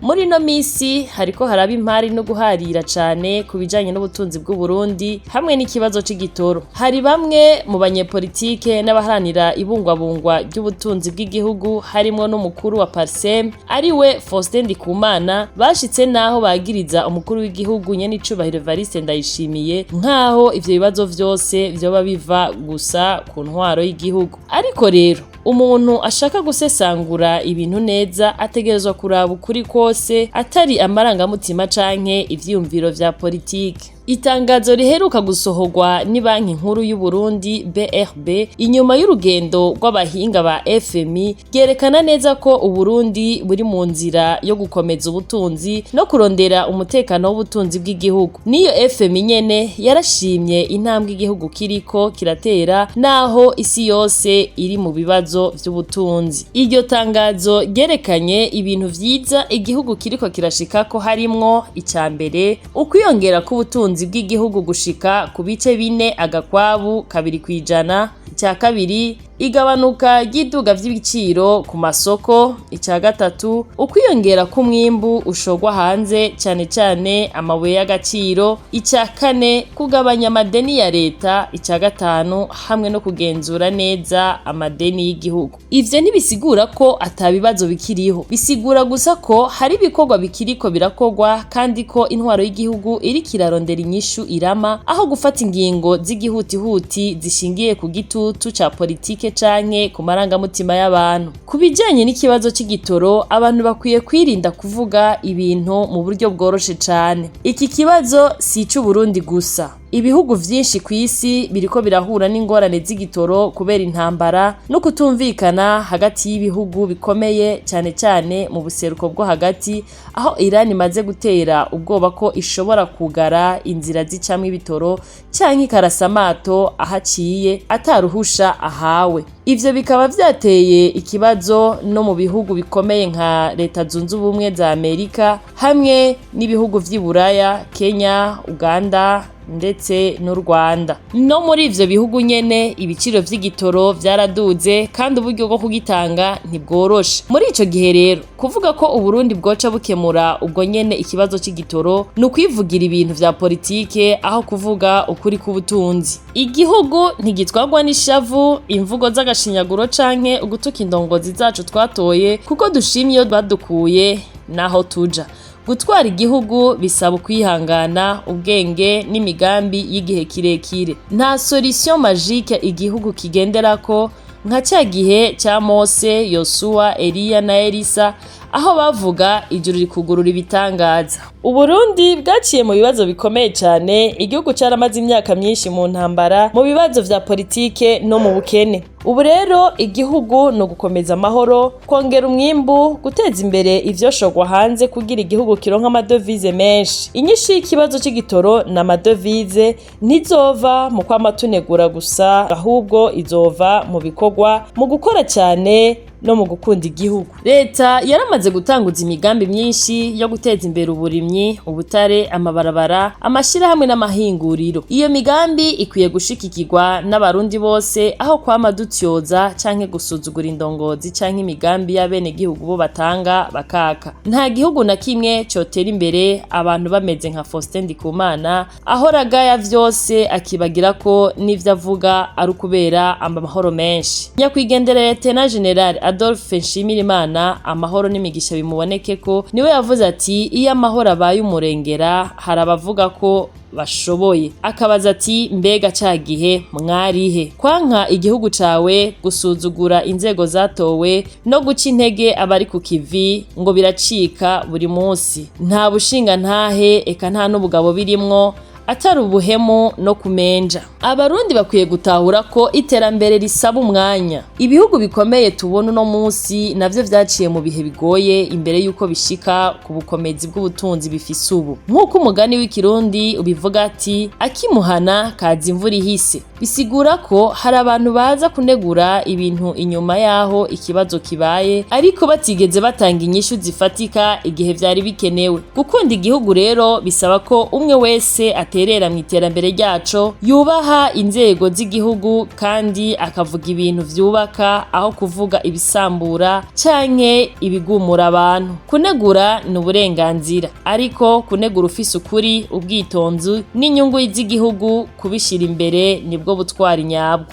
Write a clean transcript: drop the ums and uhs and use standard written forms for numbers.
muri no misi hariko haraba impari no guharira cane ku bijanye n'ubutunzi bw'Uburundi hamwe n'ikibazo c'igitoro. Hari bamwe mu banyepolitike n'abaharanira ibungwabungwa ry'ubutunzi bw'igihugu harimwo n'umukuru wa Parsem ariwe Faustin Ndikumana bashitse naho bagiriza umukuru w'igihugu nyene icubahiro Evariste Ndayishimiye nkaho ivyo bibazo vyose vyoba biva gusa ku ntwaro y'igihugu. Ariko rero umuntu ashaka gusesangura ibintu neza ategerezwa kuraba ukuri kose atari amarangamutima canke ivyiyumviro vya politike. Itangazo riheruka gusohorwa ni banki nkuru y'u Burundi BRB inyuma y'urugendo rw'abahinga ba FMI ryerekana neza ko Uburundi buri mu nzira yo gukomeza ubutunzi no kurondera umutekano w'ubutunzi bw'igihugu. Niyo FMI nyene yarashimye intambwe igihugu kiriko kiratera naho isi yose iri mu bibazo vy'ubutunzi. Iryo tangazo ryerekanye ibintu vyiza igihugu kiriko kirashikako harimwo icambere ukwiyongera k'ubutunzi bw'igihugu gushika ku bice 4 agakwabu 2%, icya kabiri igabanuka ry'iduga vy'ibiciro ku masoko, icya gatatu ukwiyongera k'umwimbu ushogwa hanze cyane cyane amabuye y'agaciro, icya kane kugabanya amadeni ya leta, icya gatanu hamwe no kugenzura neza amadeni y'igihugu. Ivyo ntibisigura ko atabibazo bikiriho, bisigura gusa ko hari ibikorwa bikiriko birakogwa kandi ko intwaro y'igihugu iri kirarondera inyishu irama aho gufata ingingo z'igihutihuti zishingiye ku gitutu ca politike canke ku marangamutima y'abantu. Kubijanye n'ikibazo c'igitoro abantu bakwiye kwirinda kuvuga ibintu mu buryo bworoshe cane. Iki kibazo si ic'Uburundi gusa. Ibihugu vyinshi kw'isi biriko birahura n'ingorane z'igitoro kubera intambara no kutumvikana hagati y'ibihugu bikomeye cyane cyane mu buseruko bwo hagati aho Iran imaze gutera ubwoba ko ishobora kugara inzira zicamwe ibitoro canke ikarasamato ahaciye ataruhusha ahawe. Ivyo bikaba vyateye ikibazo no mu bihugu bikomeye nka Leta Zunze Ubumwe za Amerika hamwe n'ibihugu vy'i Buraya, Kenya, Uganda ndetse n'u Rwanda. No muri ivyo bihugu nyene ibiciro vy'igitoro vyaraduze kandi uburyo bwo kugitanga ntibworoshe. Muri ico gihe rero kuvuga ko Uburundi bwoca bukemura ubwo nyene ikibazo c'igitoro no kwivugira ibintu vya politike aho kuvuga ukuri k'ubutunzi. Igihugu ntigitwarwa n'ishavu, imvugo z'agashinyaguro canke ugutuka indongozi zacu twatoye kuko dushimye iyo badukuye naho tuja. Gutwara igihugu bisaba kwihangana, ubwenge n'imigambi y'igihe kirekire. Nta solution magique igihugu kigenderako nka cya gihe cya Mose, Yosuwa, Eliya na Elisa aho bavuga ijuru rikugurura ibitangaza. Uburundi bwaciye mu bibazo bikomeye cyane, igihugu caramaze imyaka myinshi mu ntambara, mu bibazo vya politike no mu bukene. Ubu rero igihugu no gukomeza amahoro, kongera umwimbu, guteza imbere ivyoshogwa hanze kugira igihugu kironka amadovize menshi. Inyishu y'ikibazo c'igitoro na amadovize ntizova mu kwamatunegura gusa, ahubwo izova mu bikorwa, mu gukora cyane no mu gukunda igihugu. Leta yaramaze gutanguza imigambi myinshi yo guteza imbere uburimyi, ubutare, amabarabara, amashira hamwe n'amahinguriro. Iyo migambi ikwiye gushikikirwa n'abarundi bose aho kwama dutyoza canke gusuzugura indongozi canke imigambi y'abene gihugu bo batanga bakaka. Nta gihugu na kimwe cotera imbere abantu bameze nka Faustin Ndikumana ahoraga ya vyose akibagira ko n'ivyo avuga ari ukubera amahoro menshi. Nyakwigendera Lieutenant General Adolphe Nshimirimana amahoro n'imigisha bimubonekeko niwe yavuze ati iyo amahoro abaye umurengera harabavuga ko bashoboye. Akabaza ati mbega cagihe mwarihe? Kwanka igihugu cawe, gusuzugura inzego zatowe no guca intege abari ku kivi ngo biracika buri munsi. Nta bushinga ntahe eka nta n'ubugabo birimwo atari ubuhemu no kumenja. Abarundi bakwiye gutahura ko iterambere risaba umwanya. Ibihugu bikomeye tubona no munsi navyo vyaciye mu bihe bigoye imbere yuko bishika ku bukomezi bw'ubutunzi bifise ubu. Nkuko umugani w'ikirundi ubivuga ati akimuhana kaza imvura ihise. Bisigura ko hari abantu baza kunegura ibintu inyuma yaho ikibazo kibaye ariko batigeze batanga inyishu zifatika igihe vyari bikenewe. Gukunda igihugu rero bisaba ko umwe wese aterera mu iterambere ryaco, yubaha inzego z'igihugu kandi akavuga ibintu vyubaka aho kuvuga ibisambura canke ibigumura abantu. Kunegura ni uburenganzira, ariko kunegura ufise ukuri, ubwitonzi n'inyungu z'igihugu kubishira imbere nibwo butwari nyabwo.